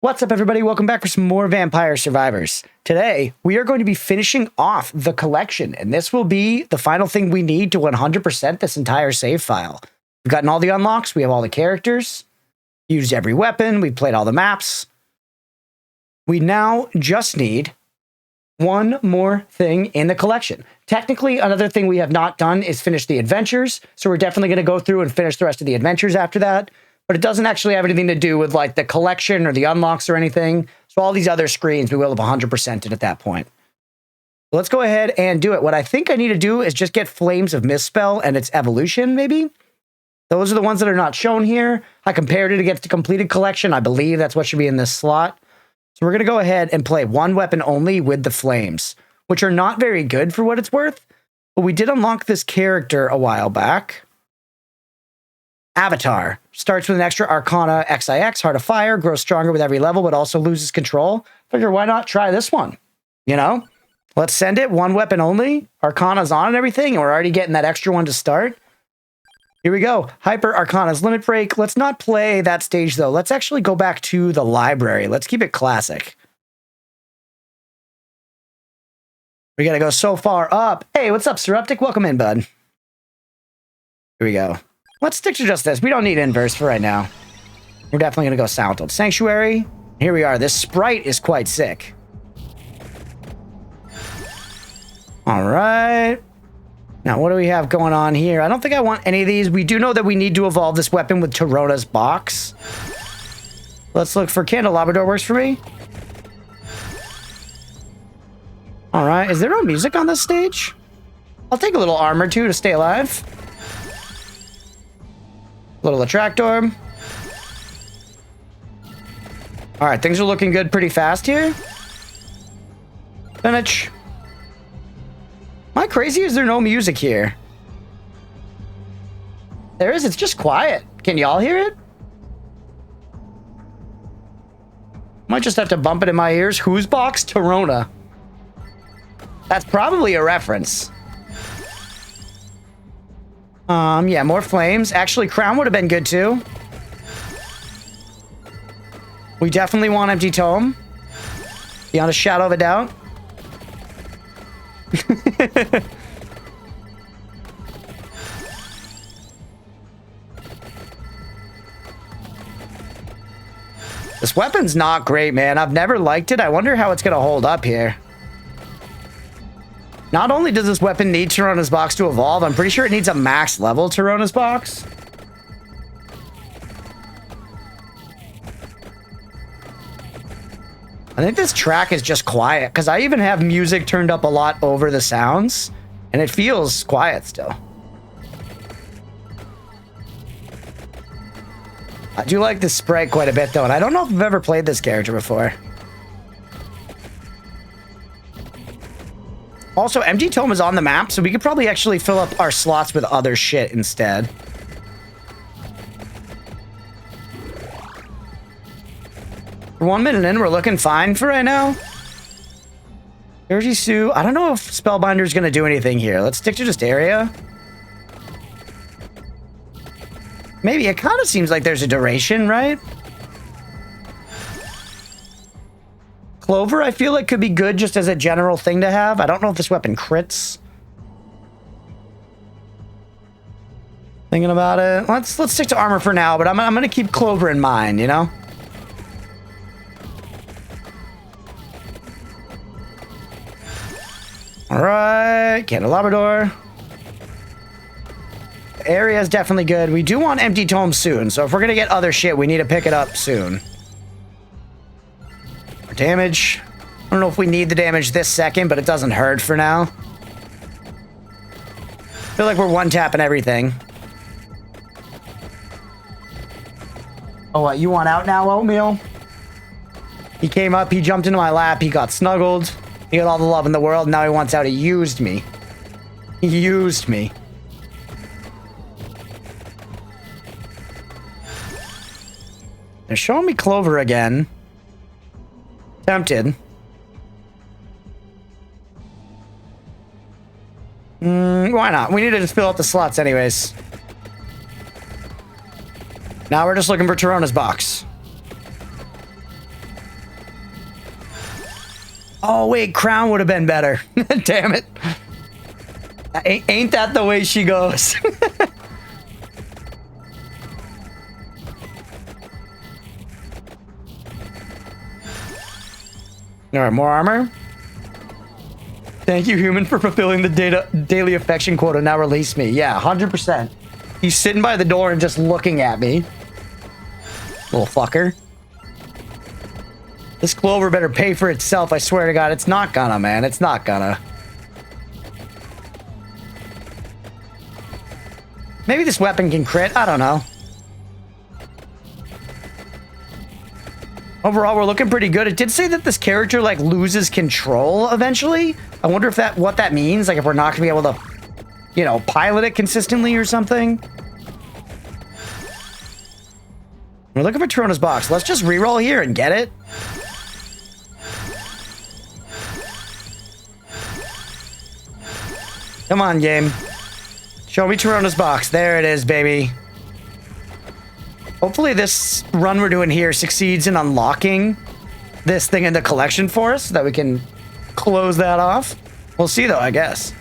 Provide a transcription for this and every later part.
What's up, everybody? Welcome back for some more Vampire Survivors. Today, we are going to be finishing off the collection, and this will be the final thing we need to 100% this entire save file. We've gotten all the unlocks, we have all the characters, used every weapon, we've played all the maps. We now just need one more thing in the collection. Technically, another thing we have not done is finish the adventures, so we're definitely going to go through and finish the rest of the adventures after that. But it doesn't actually have anything to do with like the collection or the unlocks or anything. So all these other screens, we will have 100%ed at that point. Let's go ahead and do it. What I think I need to do is just get Flames of Misspell and its evolution, maybe. Those are the ones that are not shown here. I compared it against the completed collection. I believe that's what should be in this slot. So we're going to go ahead and play one weapon only with the Flames, which are not very good for what it's worth. But we did unlock this character a while back. Avatar starts with an extra Arcana XIX, Heart of Fire, grows stronger with every level, but also loses control. Figure, why not try this one? You know, let's send it one weapon only. Arcana's on and everything, and we're already getting that extra one to start. Here we go. Hyper Arcana's Limit Break. Let's not play that stage, though. Let's actually go back to the library. Let's keep it classic. We got to go so far up. Hey, what's up, Suruptic? Welcome in, bud. Here we go. Let's stick to just this. We don't need inverse for right now. We're definitely going to go Soundled Sanctuary. Here we are. This sprite is quite sick. All right. Now, what do we have going on here? I don't think I want any of these. We do know that we need to evolve this weapon with Tarona's box. Let's look for Candelabrador. Works for me. All right. Is there no music on this stage? I'll take a little armor, too, to stay alive. Little Attractor. All right, things are looking good pretty fast here. Finish. Am I crazy? Is there no music here? There is. It's just quiet. Can y'all hear it? Might just have to bump it in my ears. Whose box? Tarona. That's probably a reference. Yeah, more flames. Actually, Crown would have been good too. We definitely want Empty Tome. Beyond a shadow of a doubt. This weapon's not great, man. I've never liked it. I wonder how it's gonna hold up here. Not only does this weapon need Tarona's box to evolve, I'm pretty sure it needs a max level Tarona's box. I think this track is just quiet, because I even have music turned up a lot over the sounds, and it feels quiet still. I do like this sprite quite a bit, though, and I don't know if I've ever played this character before. Also, Empty Tome is on the map, so we could probably actually fill up our slots with other shit instead. For 1 minute in, we're looking fine for right now. Jersey Sue. I don't know if Spellbinder's going to do anything here. Let's stick to just area. Maybe. It kind of seems like there's a duration, right? Clover, I feel like could be good just as a general thing to have. I don't know if this weapon crits. Thinking about it. Let's stick to armor for now, but I'm going to keep Clover in mind, you know? All right. Candelabrador. The area is definitely good. We do want Empty Tome soon, so if we're going to get other shit, we need to pick it up soon. Damage. I don't know if we need the damage this second, but it doesn't hurt for now. I feel like we're one-tapping everything. Oh, what? You want out now, Oatmeal? He came up, he jumped into my lap, he got snuggled. He got all the love in the world, now he wants out. He used me. He used me. They're showing me Clover again. Tempted. Why not? We need to just fill out the slots anyways. Now we're just looking for Tarona's box. Oh, wait, crown would have been better. Damn it. Ain't that the way she goes? All right, more armor. Thank you, human, for fulfilling the daily affection quota. Now release me. Yeah, 100%. He's sitting by the door and just looking at me. Little fucker. This clover better pay for itself. I swear to God, it's not gonna, man. It's not gonna. Maybe this weapon can crit. I don't know. Overall, we're looking pretty good. It did say that this character, like, loses control eventually. I wonder if what that means. Like, if we're not gonna be able to, you know, pilot it consistently or something. We're looking for Torona's box. Let's just reroll here and get it. Come on, game. Show me Torona's box. There it is, baby. Hopefully this run we're doing here succeeds in unlocking this thing in the collection for us so that we can close that off. We'll see, though, I guess.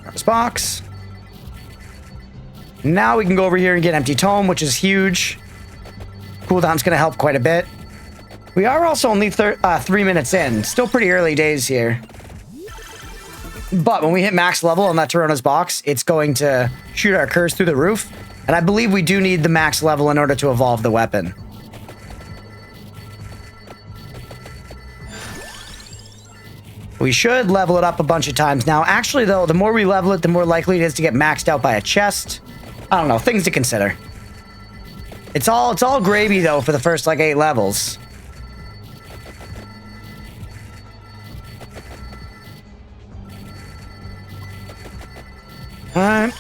Torona's box. Now we can go over here and get Empty Tome, which is huge. Cooldown's going to help quite a bit. We are also only 3 minutes in. Still pretty early days here. But when we hit max level on that Torona's box, it's going to shoot our curse through the roof. And I believe we do need the max level in order to evolve the weapon. We should level it up a bunch of times. Now, actually, though, the more we level it, the more likely it is to get maxed out by a chest. I don't know, things to consider. It's all gravy, though, for the first, like, 8 levels. Alright.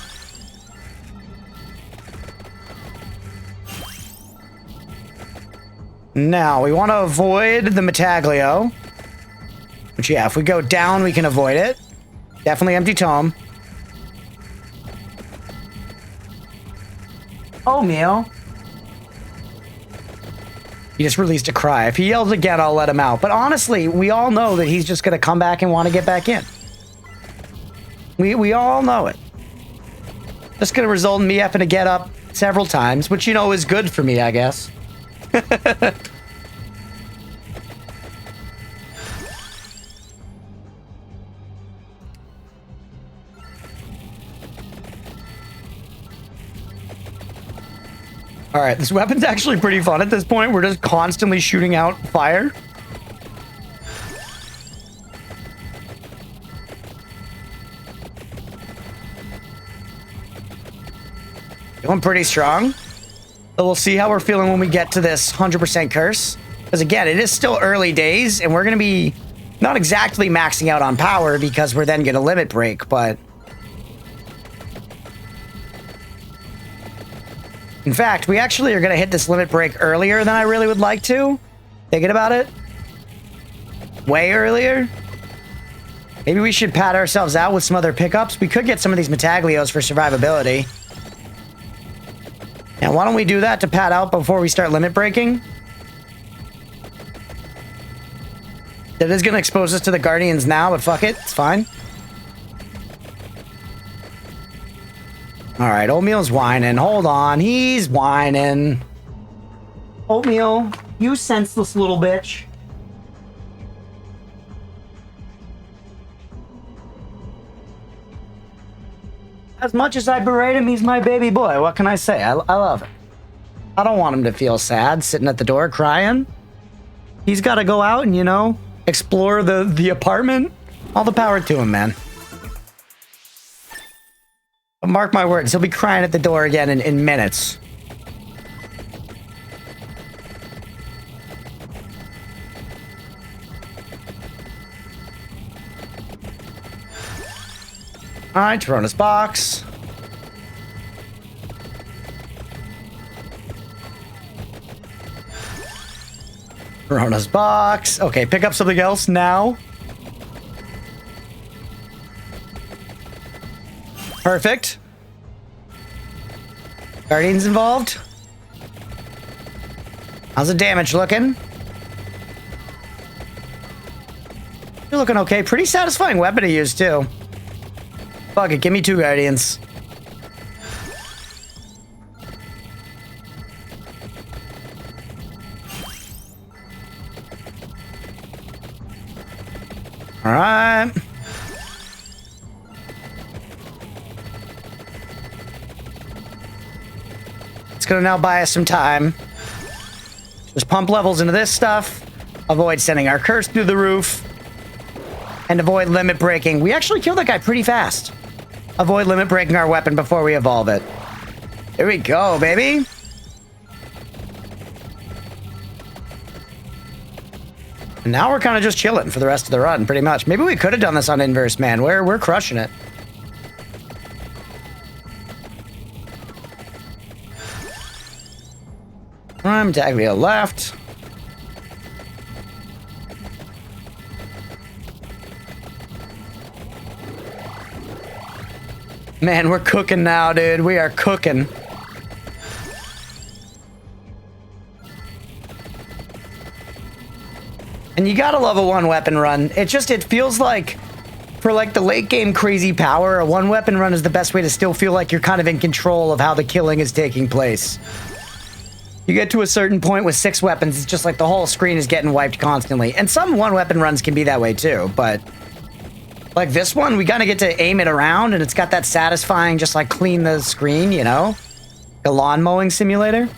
Now, we want to avoid the Metaglio. Which, yeah, if we go down, we can avoid it. Definitely Empty Tome. Oh, Meow. He just released a cry. If he yells again, I'll let him out. But honestly, we all know that he's just going to come back and want to get back in. We all know it. That's going to result in me having to get up several times, which, you know, is good for me, I guess. All right, this weapon's actually pretty fun at this point. We're just constantly shooting out fire. Feeling pretty strong. So we'll see how we're feeling when we get to this 100% curse. Because again, it is still early days, and we're going to be not exactly maxing out on power because we're then going to limit break, but... In fact, we actually are going to hit this limit break earlier than I really would like to. Thinking about it. Way earlier. Maybe we should pad ourselves out with some other pickups. We could get some of these Metaglios for survivability. And why don't we do that to pad out before we start limit breaking? That is going to expose us to the Guardians now, but fuck it. It's fine. Alright, Oatmeal's whining. Hold on. He's whining. Oatmeal, you senseless little bitch. As much as I berate him, he's my baby boy. What can I say? I love him. I don't want him to feel sad sitting at the door crying. He's got to go out and, you know, explore the apartment. All the power to him, man. But mark my words, he'll be crying at the door again in minutes. All right, Torona's box. Torona's box. Okay, pick up something else now. Perfect. Guardians involved. How's the damage looking? looking okay. Pretty satisfying weapon to use, too. Fuck it, give me 2 Guardians. All right. It's gonna now buy us some time. Just pump levels into this stuff. Avoid sending our curse through the roof. And avoid limit breaking. We actually killed that guy pretty fast. Avoid limit breaking our weapon before we evolve it. Here we go, baby. And now we're kind of just chilling for the rest of the run, pretty much. Maybe we could have done this on Inverse, man. We're crushing it. I'm Taglio left. Man, we're cooking now, dude. We are cooking. And you gotta love a one-weapon run. It feels like, for like the late game crazy power, a one-weapon run is the best way to still feel like you're kind of in control of how the killing is taking place. You get to a certain point with 6 weapons, it's just like the whole screen is getting wiped constantly. And some one-weapon runs can be that way too, but like this one, we kind of get to aim it around, and it's got that satisfying, just like clean the screen, you know? A lawn mowing simulator.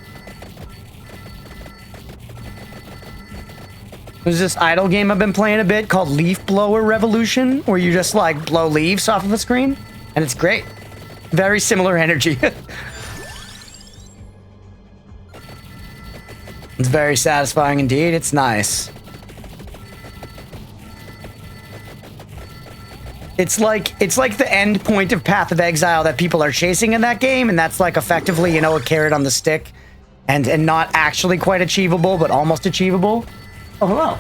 There's this idle game I've been playing a bit called Leaf Blower Revolution, where you just like blow leaves off of the screen, and it's great. Very similar energy. It's very satisfying indeed. It's nice. It's like the end point of Path of Exile that people are chasing in that game, and that's like effectively, you know, a carrot on the stick, and not actually quite achievable, but almost achievable. Oh, hello.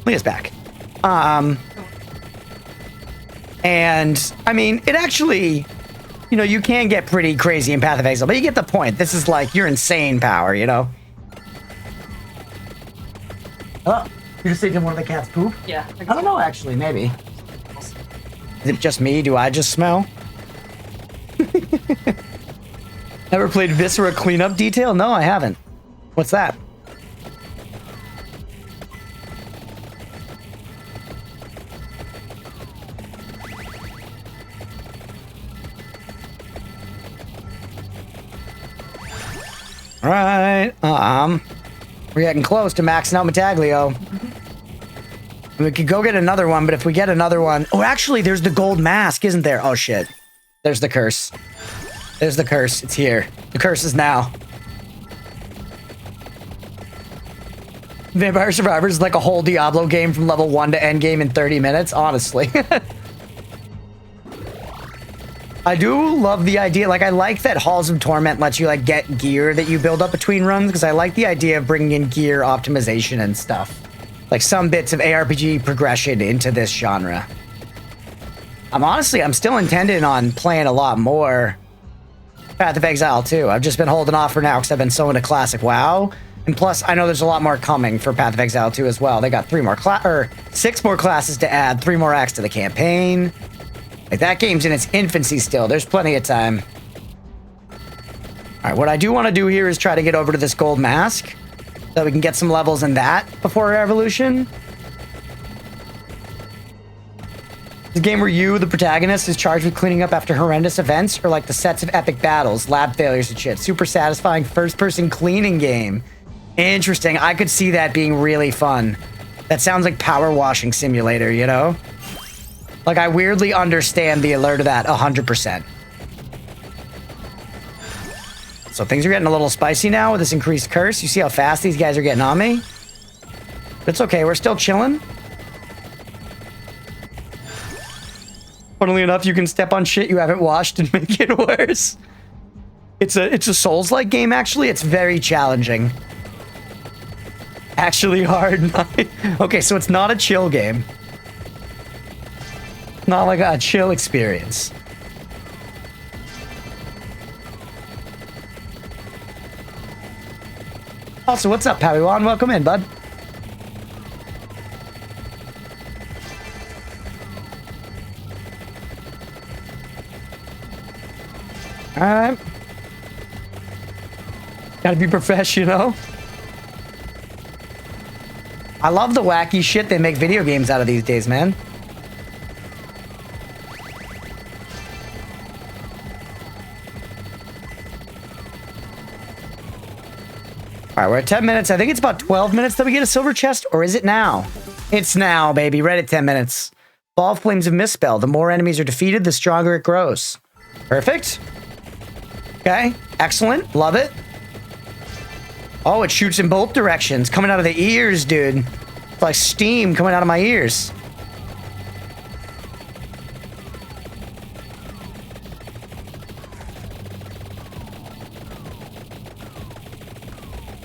Leah's back. And, I mean, it actually, you know, you can get pretty crazy in Path of Exile, but you get the point. This is like your insane power, you know? Oh, you're just thinking one of the cats poop? Yeah. I don't know, actually, maybe. Is it just me? Do I just smell? Ever played Viscera Cleanup Detail? No, I haven't. What's that? All right. We're getting close to maxing out Metaglio. We could go get another one, but if we get another one... Oh, actually, there's the gold mask, isn't there? Oh, shit. There's the curse. There's the curse. It's here. The curse is now. Vampire Survivors is like a whole Diablo game from level 1 to end game in 30 minutes, honestly. I do love the idea. Like, I like that Halls of Torment lets you, like, get gear that you build up between runs, because I like the idea of bringing in gear optimization and stuff. Like, some bits of ARPG progression into this genre. I'm still intending on playing a lot more Path of Exile 2. I've just been holding off for now because I've been so into Classic WoW. And plus, I know there's a lot more coming for Path of Exile 2 as well. They got 6 more classes to add, 3 more acts to the campaign. Like, that game's in its infancy still. There's plenty of time. All right, what I do want to do here is try to get over to this gold mask so that we can get some levels in that before our evolution. The game where you, the protagonist, is charged with cleaning up after horrendous events, or like the sets of epic battles, lab failures and shit. Super satisfying first-person cleaning game. Interesting. I could see that being really fun. That sounds like power washing simulator, you know? Like, I weirdly understand the alert of that 100%. So things are getting a little spicy now with this increased curse. You see how fast these guys are getting on me? But it's okay. We're still chilling. Funnily enough, you can step on shit you haven't washed and make it worse. It's a Souls-like game, actually. It's very challenging. Actually hard. Okay, so it's not a chill game. Not like a chill experience. Also, what's up, Paviwan? Welcome in, bud. All right. Gotta be professional. I love the wacky shit they make video games out of these days, man. All right, we're at 10 minutes. I think it's about 12 minutes that we get a silver chest, or is it now? It's now, baby. Right at 10 minutes. Ball of Flames of Misspell. The more enemies are defeated, the stronger it grows. Perfect. Okay, excellent. Love it. Oh, it shoots in both directions. Coming out of the ears, dude. It's like steam coming out of my ears.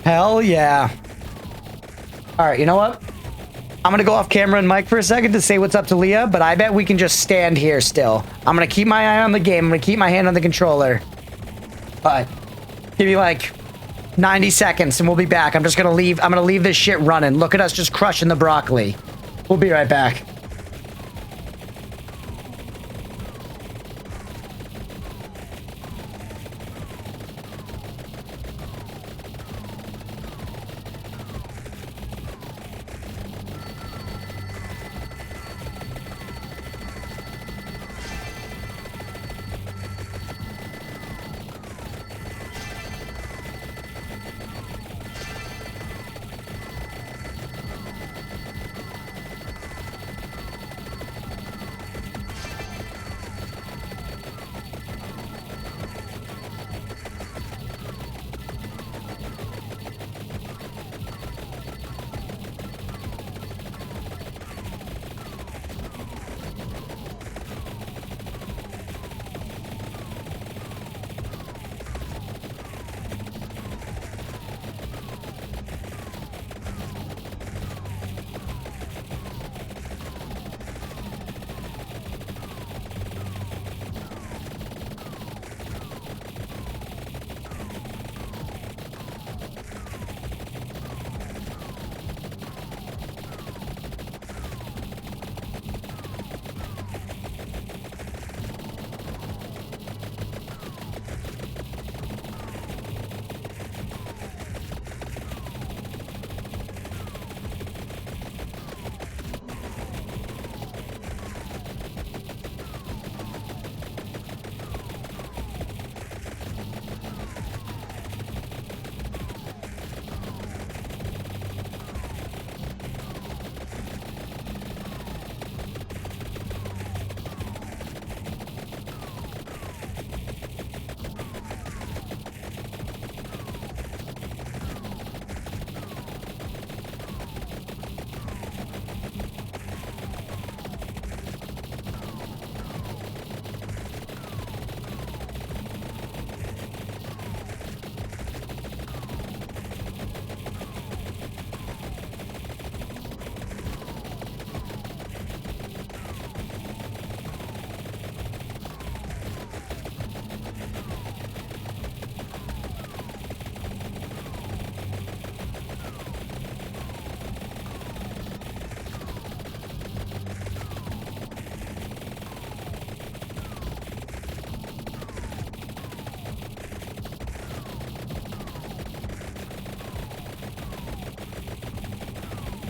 Hell yeah. All right, you know what? I'm going to go off camera and mic for a second to say what's up to Leah, but I bet we can just stand here still. I'm going to keep my eye on the game. I'm going to keep my hand on the controller. But give me like 90 seconds and we'll be back. I'm just going to leave. I'm going to leave this shit running. Look at us just crushing the broccoli. We'll be right back.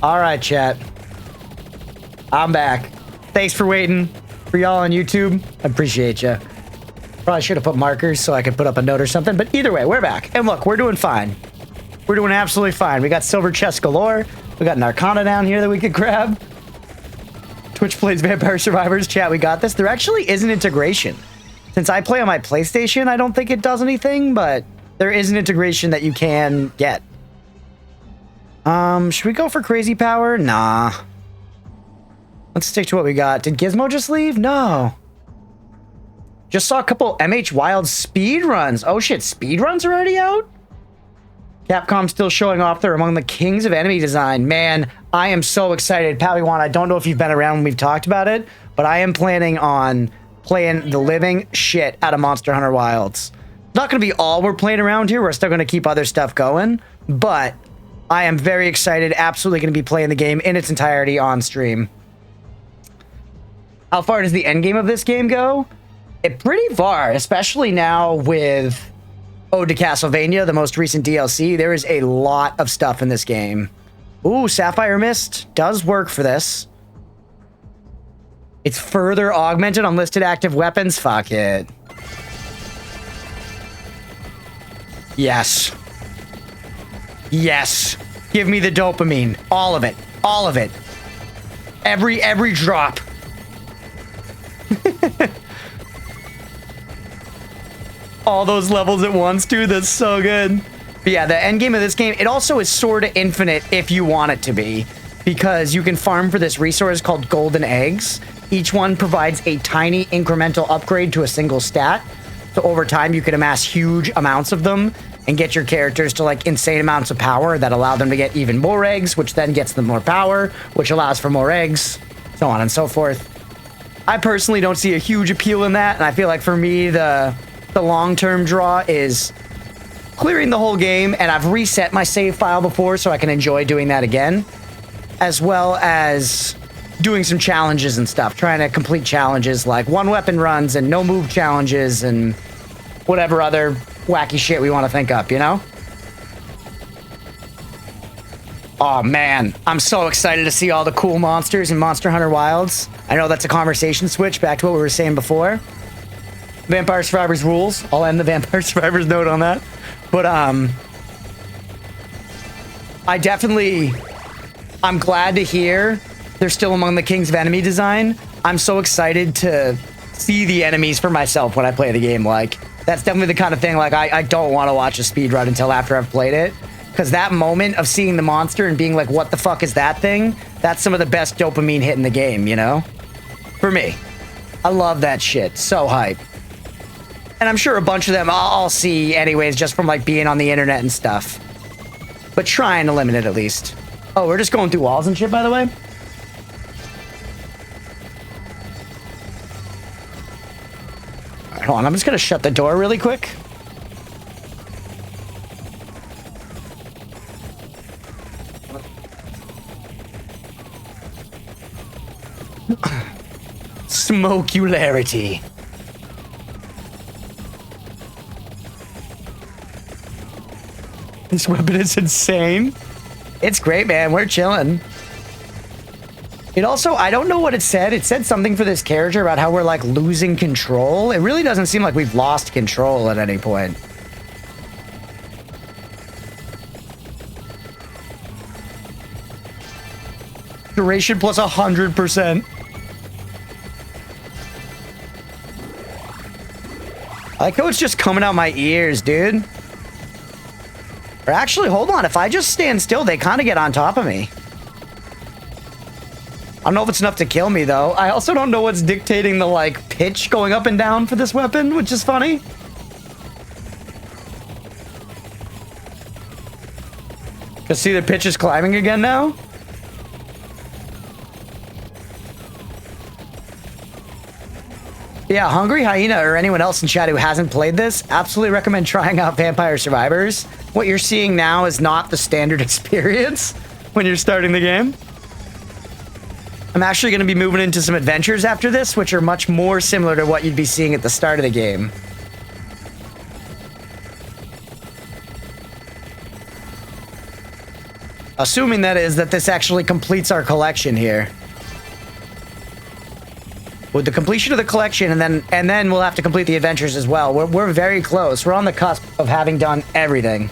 All right, chat. I'm back. Thanks for waiting. For y'all on YouTube, I appreciate you. Probably should have put markers so I could put up a note or something, but either way, we're back. And look, we're doing fine. We're doing absolutely fine. We got silver chest galore. We got an Arcana down here that we could grab. Twitch plays Vampire Survivors. Chat, we got this. There actually is an integration. Since I play on my PlayStation, I don't think it does anything, but there is an integration that you can get. Should we go for crazy power? Nah. Let's stick to what we got. Did Gizmo just leave? No. Just saw a couple MH Wild speed runs. Oh shit, speed runs are already out? Capcom still showing off they're among the kings of enemy design. Man, I am so excited. Padawan, I don't know if you've been around when we've talked about it, but I am planning on playing the living shit out of Monster Hunter Wilds. Not going to be all we're playing around here. We're still going to keep other stuff going, but I am very excited. Absolutely going to be playing the game in its entirety on stream. How far does the end game of this game go? it pretty far, especially now with Ode to Castlevania, the most recent DLC. There is a lot of stuff in this game. Ooh, Sapphire Mist does work for this. It's further augmented on listed active weapons. Fuck it. Yes. Yes. Give me the dopamine. All of it. All of it. Every drop. All those levels at once, dude. That's so good. But yeah, the end game of this game, it also is sort of infinite if you want it to be, because you can farm for this resource called golden eggs. Each one provides a tiny incremental upgrade to a single stat. So over time, you can amass huge amounts of them and get your characters to like insane amounts of power that allow them to get even more eggs, which then gets them more power, which allows for more eggs, so on and so forth. I personally don't see a huge appeal in that, and I feel like for me, the long-term draw is clearing the whole game, and I've reset my save file before so I can enjoy doing that again, as well as doing some challenges and stuff, trying to complete challenges like one weapon runs and no move challenges and whatever other wacky shit we want to think up, you know? Oh man, I'm so excited to see all the cool monsters in Monster Hunter Wilds. I know that's a conversation switch back to what we were saying before. Vampire Survivors rules. I'll end the Vampire Survivors note on that. But I'm glad to hear they're still among the Kings of Enemy design. I'm so excited to see the enemies for myself when I play the game. Like, that's definitely the kind of thing, like, I don't want to watch a speedrun until after I've played it. Because that moment of seeing the monster and being like, what the fuck is that thing? That's some of the best dopamine hit in the game, you know? For me. I love that shit. So hype. And I'm sure a bunch of them I'll see anyways, just from like being on the internet and stuff. But trying to limit it at least. Oh, we're just going through walls and shit, by the way? All right, hold on, I'm just gonna shut the door really quick. Smokularity. This weapon is insane. It's great, man. We're chilling. It also, I don't know what it said. It said something for this character about how we're like losing control. It really doesn't seem like we've lost control at any point. Duration plus 100%. I like how it's just coming out my ears, dude. Or actually, hold on. If I just stand still, they kind of get on top of me. I don't know if it's enough to kill me, though. I also don't know what's dictating the, like, pitch going up and down for this weapon, which is funny. Just see the pitch is climbing again now? Yeah, Hungry Hyena or anyone else in chat who hasn't played this, absolutely recommend trying out Vampire Survivors. What you're seeing now is not the standard experience when you're starting the game. I'm actually going to be moving into some adventures after this, which are much more similar to what you'd be seeing at the start of the game. Assuming that is that this actually completes our collection here. With the completion of the collection, and then we'll have to complete the adventures as well. We're very close. We're on the cusp of having done everything.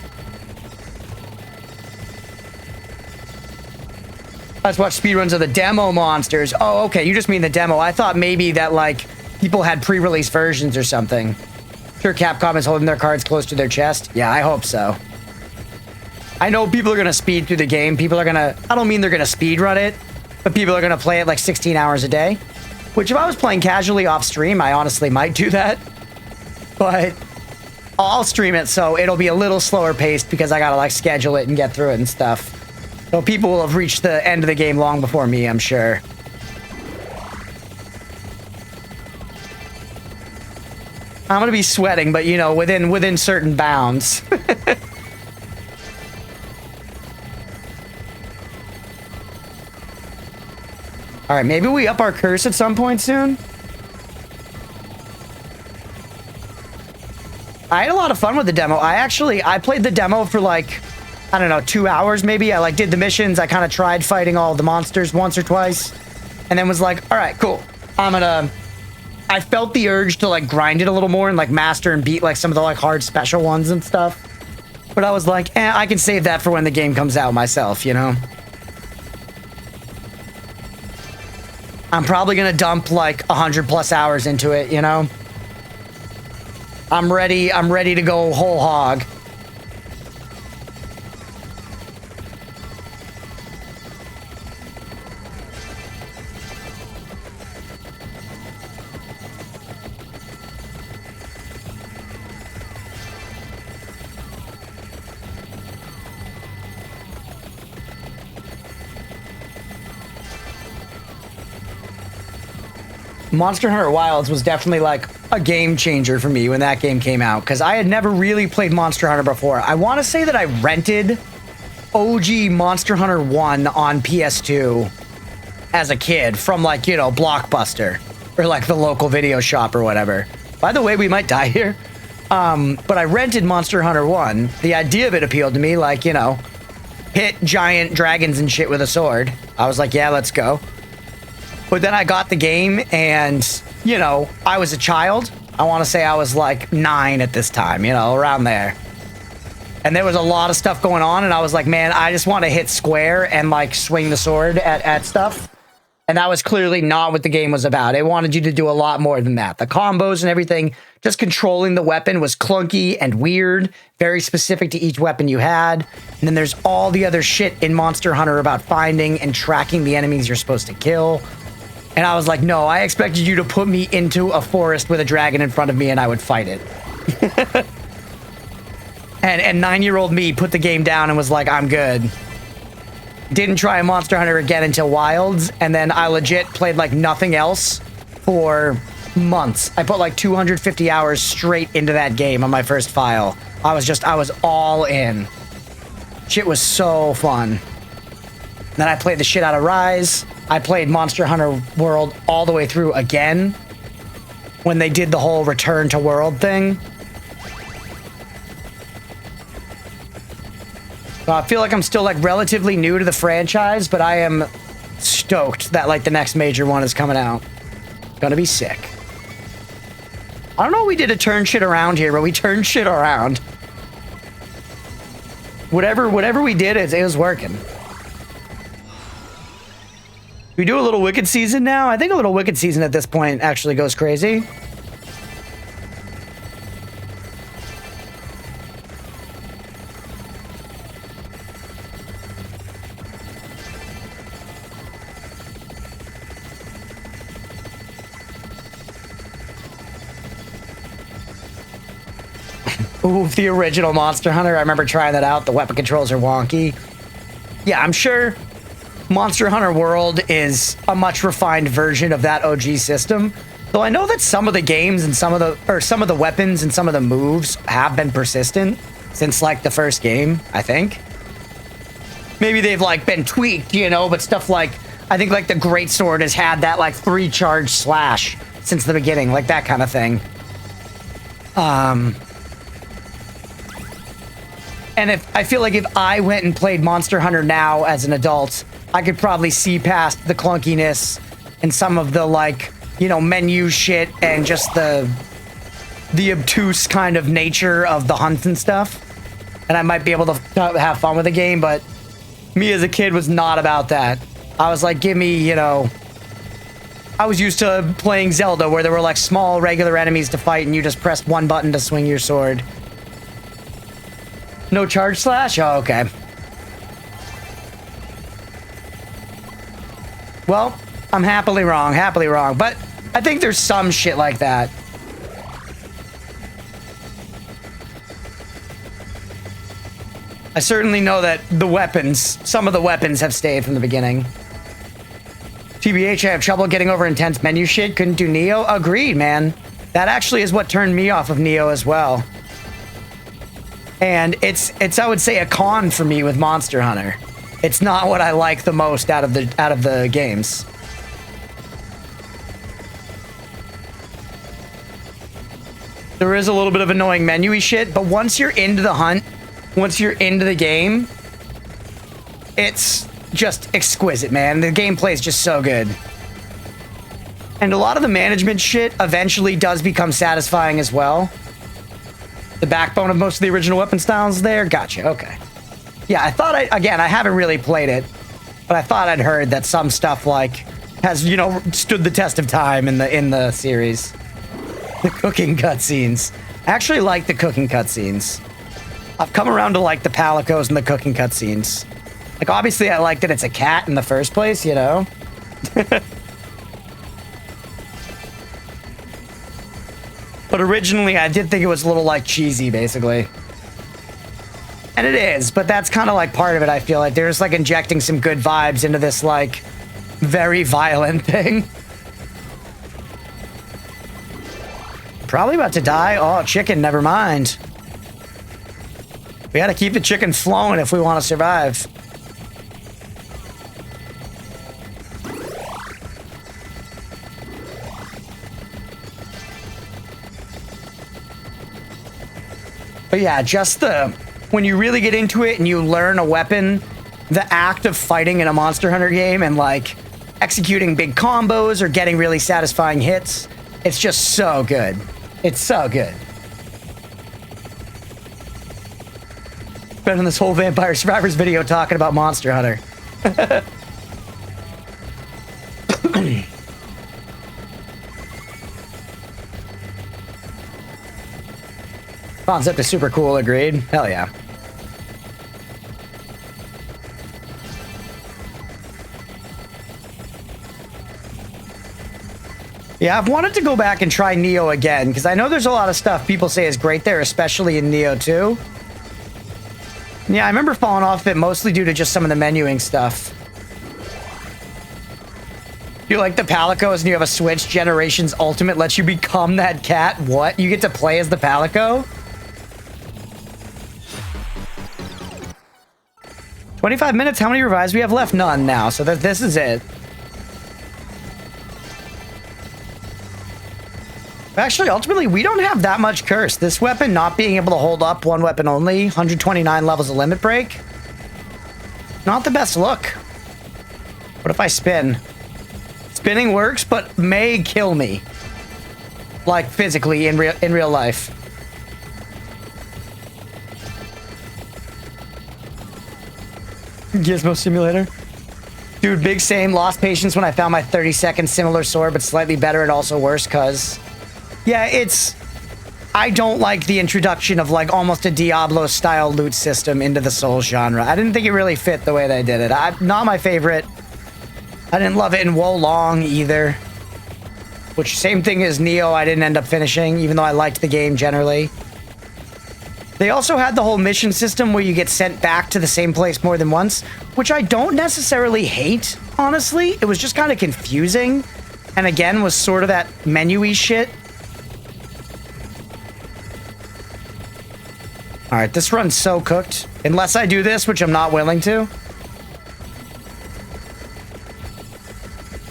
Let's watch speedruns of the demo monsters. Oh, okay. You just mean the demo. I thought maybe that, like, people had pre-release versions or something. Sure, Capcom is holding their cards close to their chest. Yeah, I hope so. I know people are going to speed through the game. People are going to... I don't mean they're going to speedrun it, but people are going to play it like 16 hours a day. Which, if I was playing casually off stream, I honestly might do that. But I'll stream it, so it'll be a little slower paced because I gotta, like, schedule it and get through it and stuff. So people will have reached the end of the game long before me, I'm sure. I'm gonna be sweating, but, you know, within certain bounds. All right, maybe we up our curse at some point soon. I had a lot of fun with the demo. I played the demo for like, I don't know, 2 hours maybe. I like did the missions. I kind of tried fighting all the monsters once or twice, and then was like, all right, cool. I felt the urge to like grind it a little more and like master and beat like some of the like hard special ones and stuff. But I was like, I can save that for when the game comes out myself, you know? I'm probably gonna dump like 100+ hours into it, you know? I'm ready to go whole hog. Monster Hunter Wilds was definitely like a game changer for me when that game came out, because I had never really played Monster Hunter before. I want to say that I rented OG Monster Hunter 1 on PS2 as a kid from like, you know, Blockbuster or like the local video shop or whatever. By the way, we might die here. But I rented Monster Hunter 1. The idea of it appealed to me, like, you know, hit giant dragons and shit with a sword. I was like, yeah, let's go. But then I got the game and, you know, I was a child. I want to say I was like 9 at this time, you know, around there. And there was a lot of stuff going on, and I was like, man, I just want to hit square and like swing the sword at stuff. And that was clearly not what the game was about. It wanted you to do a lot more than that. The combos and everything, just controlling the weapon was clunky and weird, very specific to each weapon you had. And then there's all the other shit in Monster Hunter about finding and tracking the enemies you're supposed to kill. And I was like, no, I expected you to put me into a forest with a dragon in front of me and I would fight it. and 9-year-old me put the game down and was like, I'm good. Didn't try Monster Hunter again until Wilds, and then I legit played like nothing else for months. I put like 250 hours straight into that game on my first file. I was all in. Shit was so fun. Then I played the shit out of Rise. I played Monster Hunter World all the way through again when they did the whole return to world thing. I feel like I'm still like relatively new to the franchise, but I am stoked that like the next major one is coming out. Gonna be sick. I don't know if we did a turn shit around here, but we turned shit around. Whatever we did, it was working. We do a little Wicked Season now? I think a little Wicked Season at this point actually goes crazy. Ooh, the original Monster Hunter. I remember trying that out. The weapon controls are wonky. Yeah, I'm sure Monster Hunter World is a much refined version of that OG system. Though I know that some of the games and some of the weapons and some of the moves have been persistent since like the first game, I think. Maybe they've like been tweaked, you know, but stuff like, I think like the Greatsword has had that like 3-charge slash since the beginning, like that kind of thing. And I feel like if I went and played Monster Hunter now as an adult, I could probably see past the clunkiness and some of the like, you know, menu shit and just the obtuse kind of nature of the hunts and stuff. And I might be able to have fun with the game, but me as a kid was not about that. I was like, give me, you know, I was used to playing Zelda where there were like small regular enemies to fight and you just pressed one button to swing your sword. No charge slash? Oh, okay. Well, I'm happily wrong, but I think there's some shit like that. I certainly know that some of the weapons have stayed from the beginning. TBH, I have trouble getting over intense menu shit. Couldn't do Neo. Agreed, man. That actually is what turned me off of Neo as well. And it's I would say a con for me with Monster Hunter. It's not what I like the most out of the games. There is a little bit of annoying menu-y shit, but once you're into the hunt, once you're into the game, it's just exquisite, man. The gameplay is just so good. And a lot of the management shit eventually does become satisfying as well. The backbone of most of the original weapon styles there. Gotcha, okay. Yeah, I thought again, I haven't really played it, but I thought I'd heard that some stuff like has, you know, stood the test of time in the series. The cooking cutscenes. I actually like the cooking cutscenes. I've come around to like the palicos and the cooking cutscenes. Like, obviously, I like that it's a cat in the first place, you know? But originally, I did think it was a little, like, cheesy, basically. And it is, but that's kind of, like, part of it, I feel like. They're just, like, injecting some good vibes into this, like, very violent thing. Probably about to die. Oh, chicken, never mind. We gotta keep the chicken flowing if we want to survive. But yeah, just when you really get into it and you learn a weapon, the act of fighting in a Monster Hunter game and like executing big combos or getting really satisfying hits, it's just so good. It's so good. Spending this whole Vampire Survivors video talking about Monster Hunter. Concept is super cool, agreed. Hell yeah. Yeah, I've wanted to go back and try Neo again, because I know there's a lot of stuff people say is great there, especially in Neo 2. Yeah, I remember falling off it mostly due to just some of the menuing stuff. You like the Palicos and you have a Switch, Generations Ultimate lets you become that cat? What? You get to play as the Palico? 25 minutes, how many revives we have left? None now, so this is it. Actually, ultimately, we don't have that much curse. This weapon not being able to hold up one weapon only, 129 levels of limit break. Not the best look. What if I spin? Spinning works, but may kill me. Like, physically, in real life. Gizmo Simulator. Dude, big same. Lost patience when I found my 30-second similar sword, but slightly better and also worse, cuz... Yeah, I don't like the introduction of, like, almost a Diablo-style loot system into the Souls genre. I didn't think it really fit the way they did it. Not my favorite. I didn't love it in Wo Long, either. Which, same thing as Neo, I didn't end up finishing, even though I liked the game generally. They also had the whole mission system where you get sent back to the same place more than once, which I don't necessarily hate, honestly. It was just kind of confusing. And again, was sort of that menu-y shit. Alright, this run's so cooked. Unless I do this, which I'm not willing to.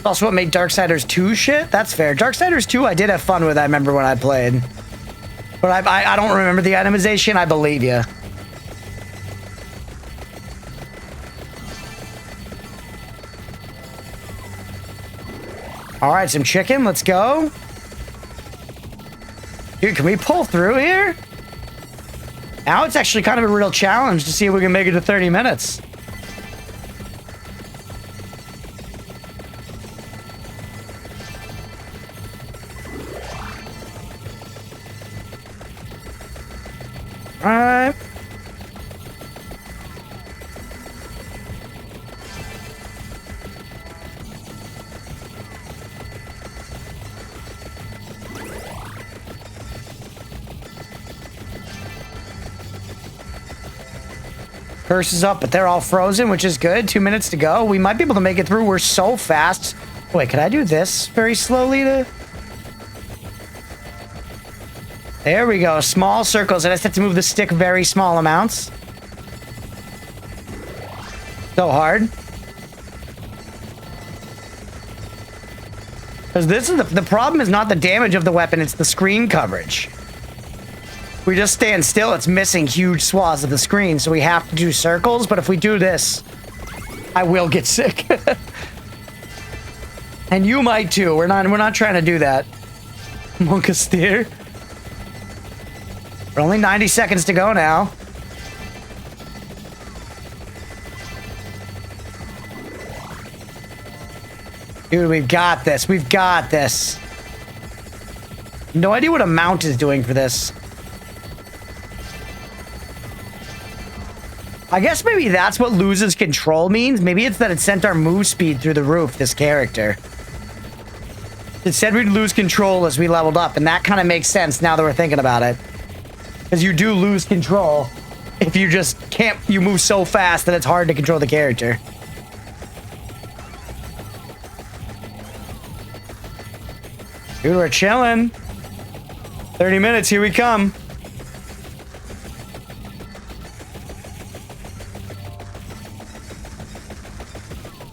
Also what made Darksiders 2 shit? That's fair. Darksiders 2 I did have fun with, I remember when I played. But I don't remember the itemization, I believe you. Alright, some chicken, let's go. Dude, can we pull through here? Now it's actually kind of a real challenge to see if we can make it to 30 minutes. Alright. Curse is up, but they're all frozen, which is good. 2 minutes to go. We might be able to make it through. We're so fast. Wait, can I do this very slowly to... There we go. Small circles. I just have to move the stick very small amounts. So hard. Because this is the problem is not the damage of the weapon, it's the screen coverage. We just stand still, it's missing huge swaths of the screen, so we have to do circles, but if we do this, I will get sick. And you might too. We're not trying to do that. Monkasteer. We're only 90 seconds to go now. Dude, we've got this. We've got this. No idea what a mount is doing for this. I guess maybe that's what loses control means. Maybe it's that it sent our move speed through the roof, this character. It said we'd lose control as we leveled up, and that kind of makes sense now that we're thinking about it. Because you do lose control if you just can't... You move so fast that it's hard to control the character. Dude, we're chilling. 30 minutes, here we come.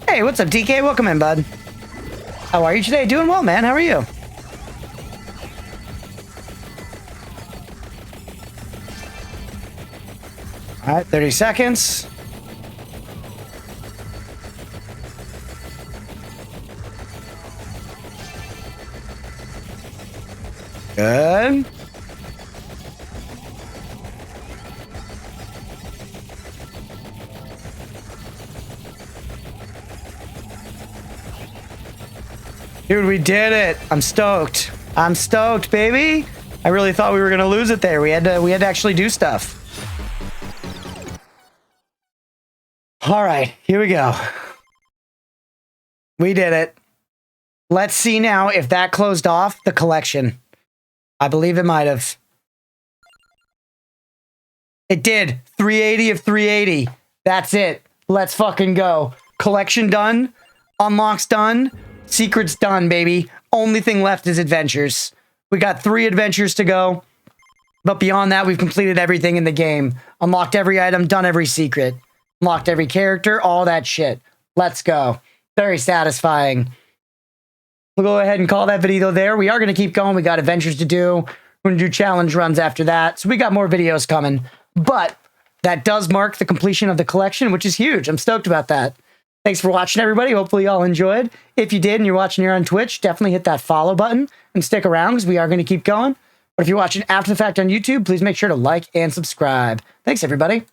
Hey, what's up, DK? Welcome in, bud. How are you today? Doing well, man. How are you? All right, 30 seconds. Good. Dude, we did it. I'm stoked. I'm stoked, baby. I really thought we were gonna lose it there. We had to actually do stuff. All right, here we go. We did it. Let's see now if that closed off the collection. I believe it might have. It did. 380 of 380. That's it. Let's fucking go. Collection done. Unlocks done. Secrets done, baby. Only thing left is adventures. We got 3 adventures to go. But beyond that, we've completed everything in the game. Unlocked every item, done every secret. Unlocked every character, all that shit. Let's go. Very satisfying. We'll go ahead and call that video there. We are going to keep going. We got adventures to do. We're going to do challenge runs after that. So we got more videos coming. But that does mark the completion of the collection, which is huge. I'm stoked about that. Thanks for watching, everybody. Hopefully y'all enjoyed. If you did and you're watching here on Twitch, definitely hit that follow button and stick around because we are going to keep going. But if you're watching after the fact on YouTube, please make sure to like and subscribe. Thanks, everybody.